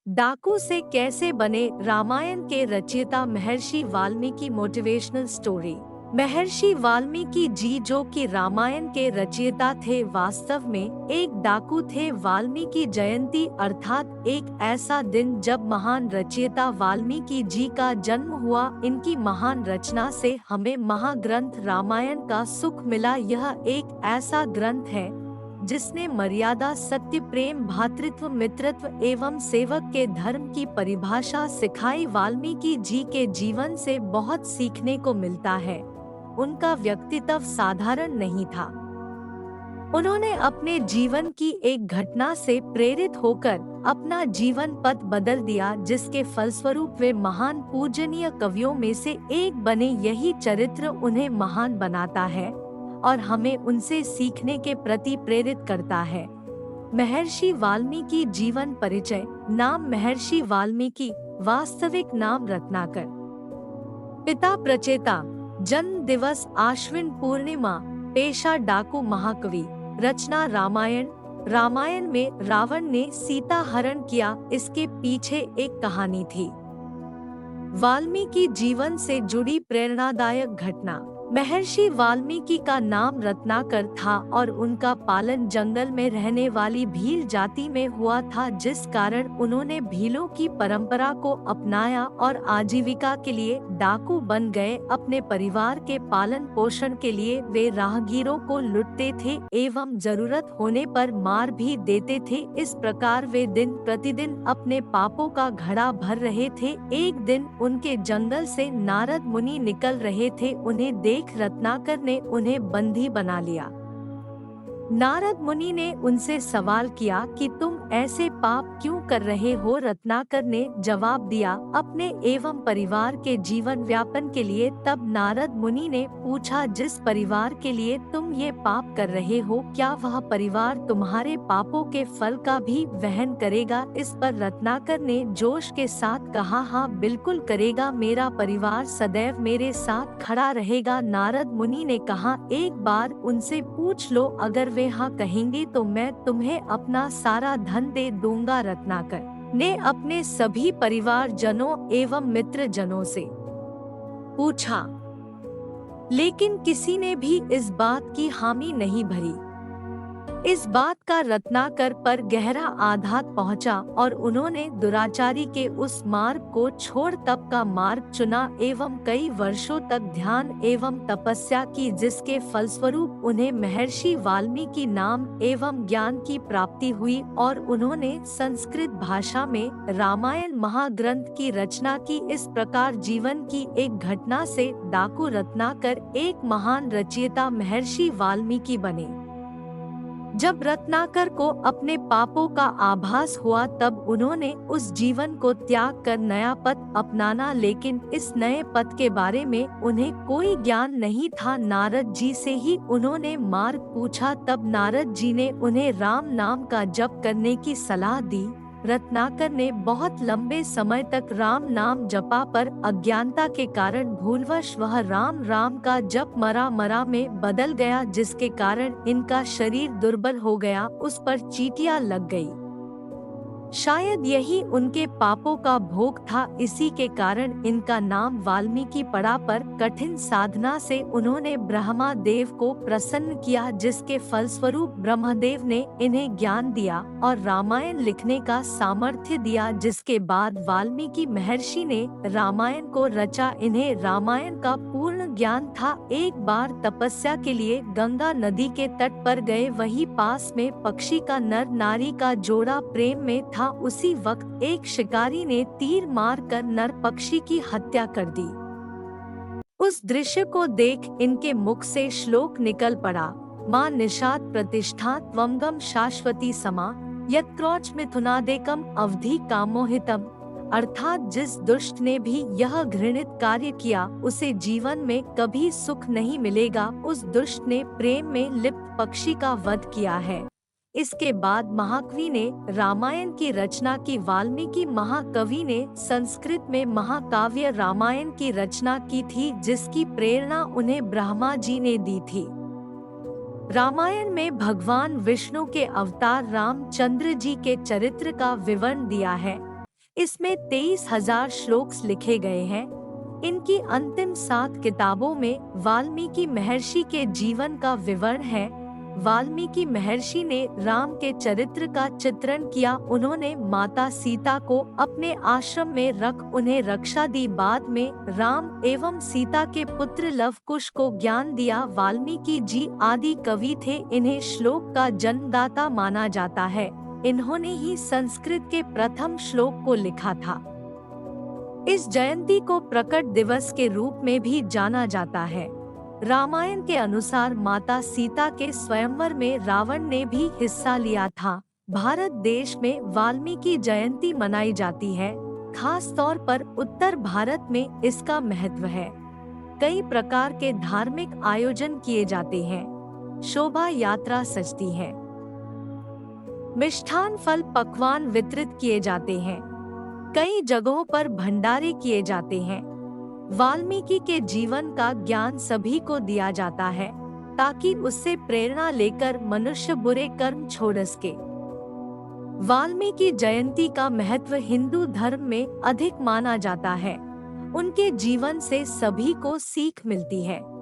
डाकू से कैसे बने रामायण के रचयिता महर्षि वाल्मीकि मोटिवेशनल स्टोरी। महर्षि वाल्मीकि जी जो कि रामायण के रचयिता थे, वास्तव में एक डाकू थे। वाल्मीकि जयंती अर्थात एक ऐसा दिन जब महान रचयिता वाल्मीकि जी का जन्म हुआ। इनकी महान रचना से हमें महाग्रंथ रामायण का सुख मिला। यह एक ऐसा ग्रंथ है जिसने मर्यादा, सत्य, प्रेम, भातृत्व, मित्रत्व एवं सेवक के धर्म की परिभाषा सिखाई। वाल्मीकि जी के जीवन से बहुत सीखने को मिलता है। उनका व्यक्तित्व साधारण नहीं था। उन्होंने अपने जीवन की एक घटना से प्रेरित होकर अपना जीवन पथ बदल दिया, जिसके फलस्वरूप वे महान पूजनीय कवियों में से एक बने। यही चरित्र उन्हें महान बनाता है और हमें उनसे सीखने के प्रति प्रेरित करता है। महर्षि वाल्मीकि जीवन परिचय। नाम महर्षि वाल्मीकि, वास्तविक नाम रत्नाकर। पिता प्रचेता, जन्म दिवस आश्विन पूर्णिमा, पेशा डाकू महाकवि। रचना रामायण। रामायण में रावण ने सीता हरण किया, इसके पीछे एक कहानी थी। वाल्मीकि जीवन से जुड़ी प्रेरणादायक घटना। महर्षि वाल्मीकि का नाम रत्नाकर था और उनका पालन जंगल में रहने वाली भील जाति में हुआ था, जिस कारण उन्होंने भीलों की परंपरा को अपनाया और आजीविका के लिए डाकू बन गए। अपने परिवार के पालन पोषण के लिए वे राहगीरों को लूटते थे एवं जरूरत होने पर मार भी देते थे। इस प्रकार वे दिन प्रतिदिन अपने पापों का घड़ा भर रहे थे। एक दिन उनके जंगल से नारद मुनि निकल रहे थे। उन्हें देख रत्नाकर ने उन्हें बंदी बना लिया। नारद मुनि ने उनसे सवाल किया कि तुम ऐसे पाप क्यों कर रहे हो। रत्नाकर ने जवाब दिया, अपने एवं परिवार के जीवन व्यापन के लिए। तब नारद मुनि ने पूछा, जिस परिवार के लिए तुम ये पाप कर रहे हो, क्या वह परिवार तुम्हारे पापों के फल का भी वहन करेगा। इस पर रत्नाकर ने जोश के साथ कहा, हाँ बिल्कुल करेगा, मेरा परिवार सदैव मेरे साथ खड़ा रहेगा। नारद मुनि ने कहा, एक बार उनसे पूछ लो, अगर वे हाँ कहेंगे तो मैं तुम्हें अपना सारा धन दे दूंगा। रत्नाकर ने अपने सभी परिवार जनों एवं मित्र जनों से पूछा, लेकिन किसी ने भी इस बात की हामी नहीं भरी। इस बात का रत्नाकर पर गहरा आघात पहुंचा और उन्होंने दुराचारी के उस मार्ग को छोड़ तप का मार्ग चुना एवं कई वर्षों तक ध्यान एवं तपस्या की, जिसके फलस्वरूप उन्हें महर्षि वाल्मीकि नाम एवं ज्ञान की प्राप्ति हुई और उन्होंने संस्कृत भाषा में रामायण महाग्रंथ की रचना की। इस प्रकार जीवन की एक घटना से डाकू रत्नाकर एक महान रचयिता महर्षि वाल्मीकि बने। जब रत्नाकर को अपने पापों का आभास हुआ तब उन्होंने उस जीवन को त्याग कर नया पथ अपनाना, लेकिन इस नए पथ के बारे में उन्हें कोई ज्ञान नहीं था। नारद जी से ही उन्होंने मार्ग पूछा। तब नारद जी ने उन्हें राम नाम का जप करने की सलाह दी। रत्नाकर ने बहुत लंबे समय तक राम नाम जपा, पर अज्ञानता के कारण भूलवश वह राम राम का जप मरा मरा में बदल गया, जिसके कारण इनका शरीर दुर्बल हो गया, उस पर चींटियां लग गई। शायद यही उनके पापों का भोग था, इसी के कारण इनका नाम वाल्मीकि पड़ा। पर कठिन साधना से उन्होंने ब्रह्मा देव को प्रसन्न किया, जिसके फलस्वरूप ब्रह्मदेव ने इन्हें ज्ञान दिया और रामायण लिखने का सामर्थ्य दिया, जिसके बाद वाल्मीकि महर्षि ने रामायण को रचा। इन्हें रामायण का पूर्ण ज्ञान था। एक बार तपस्या के लिए गंगा नदी के तट पर गए, वही पास में पक्षी का नर नारी का जोड़ा प्रेम में था। उसी वक्त एक शिकारी ने तीर मारकर नर पक्षी की हत्या कर दी। उस दृश्य को देख इनके मुख से श्लोक निकल पड़ा, मां निषाद प्रतिष्ठा त्वंगम शाश्वती समा यत्क्रौच मिथुनादेकम अवधि कामोहितम। अर्थात जिस दुष्ट ने भी यह घृणित कार्य किया उसे जीवन में कभी सुख नहीं मिलेगा। उस दुष्ट ने प्रेम में लिप्त पक्षी का वध किया है। इसके बाद महाकवि ने रामायण की रचना की। वाल्मीकि महाकवि ने संस्कृत में महाकाव्य रामायण की रचना की थी, जिसकी प्रेरणा उन्हें ब्रह्मा जी ने दी थी। रामायण में भगवान विष्णु के अवतार रामचंद्र जी के चरित्र का विवरण दिया है। इसमें 23,000 श्लोक लिखे गए हैं। इनकी अंतिम 7 किताबों में वाल्मीकि महर्षि के जीवन का विवरण है। वाल्मीकि महर्षि ने राम के चरित्र का चित्रण किया। उन्होंने माता सीता को अपने आश्रम में रख उन्हें रक्षा दी। बाद में राम एवं सीता के पुत्र लव कुश को ज्ञान दिया। वाल्मीकि जी आदि कवि थे। इन्हें श्लोक का जन्मदाता माना जाता है। इन्होंने ही संस्कृत के प्रथम श्लोक को लिखा था। इस जयंती को प्रकट दिवस के रूप में भी जाना जाता है। रामायण के अनुसार माता सीता के स्वयंवर में रावण ने भी हिस्सा लिया था। भारत देश में वाल्मीकि जयंती मनाई जाती है। खास तौर पर उत्तर भारत में इसका महत्व है। कई प्रकार के धार्मिक आयोजन किए जाते हैं। शोभा यात्रा सजती है। मिष्ठान फल पकवान वितरित किए जाते हैं। कई जगहों पर भंडारे किए जाते हैं। वाल्मीकि के जीवन का ज्ञान सभी को दिया जाता है ताकि उससे प्रेरणा लेकर मनुष्य बुरे कर्म छोड़ सके। वाल्मीकि जयंती का महत्व हिंदू धर्म में अधिक माना जाता है। उनके जीवन से सभी को सीख मिलती है।